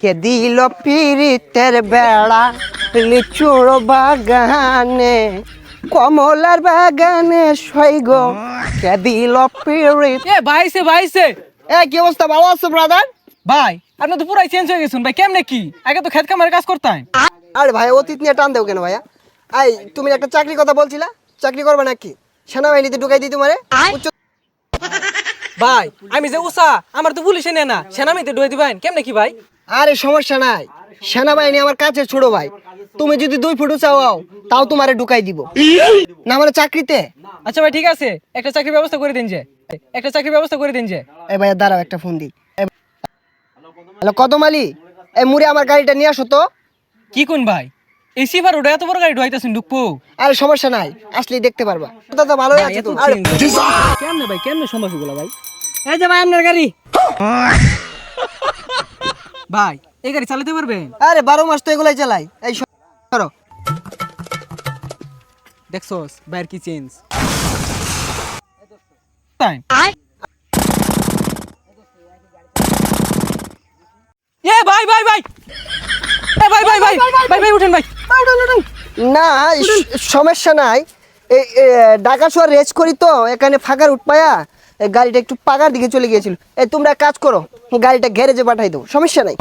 কে দিল পিরিতের বেড়া লিচুর বাগানে কমলার বাগানে সৈগ কে দিল পিরিত। এ ভাইছে ভাইছে কি অবস্থা, ভালো আছো ব্রাদার? ভাই আপনি তো পুরাই চেঞ্জ হয়ে গেছেন ভাই, কেমনে কি? আগে তো খেত কামারে কাজ করতেন। আরে ভাই অতীত নিয়ে টান দেও কেন ভাইয়া? তুমি একটা চাকরির কথা বলছিলা, চাকরি করবে নাকি? সেনাবাহিনীতে ঢুকাই দিই তোমারে। ভাই আমি যে উষা, আমার তো পুলিশে নেয় না, সেনামিতে ঢুয়ে দিবেন কেমনে কি ভাই? আরে সমস্যা নাই, সেনাবাহিনী আমার কাছে ছোট ভাই। তুমি যদি 2 ফুট চাও তাও তোমারে ঢুকাই দিব না, মানে চাকরিতে। আচ্ছা ভাই ঠিক আছে, একটা চাকরির ব্যবস্থা করে দিন যে, একটা চাকরির ব্যবস্থা করে দিন যে। এই ভাইয়া দাঁড়াও, একটা ফোন দিই। হ্যালো কদম আলী, এই মুড়ে আমার গাড়িটা নিয়ে আসো তো। কি কোন ভাই, এই সিফার ওটা এত বড় গাড়ি ঢুয়াইতেছেন ঢুকবো? আরে সমস্যা নাই, আসলেই দেখতে পারবা। দাদা ভালোই আছে তো? আরে কেমনে ভাই, কেমনে সম্ভব এগুলো ভাই? এই যে ভাই আপনার গাড়ি। ভাই এই গাড়ি চালাতে পারবেন? আরে 12 মাস তো এগুলাই চালাই। এই সরো। দেখছস বাইর কি চেঞ্জ টাইম। এ ভাই ভাই ভাই, এ ভাই ভাই ভাই ভাই ভাই উঠেন ভাই। না সমস্যা নাই, এই ঢাকা শহর রেস করি তো, এখানে ফাঁকার উঠপায়া গাড়িটা একটু পাকার দিকে চলে গিয়েছিল। এই তোমরা এক কাজ করো, গাড়িটা গ্যারেজে পাঠাই দাও, সমস্যা নাই।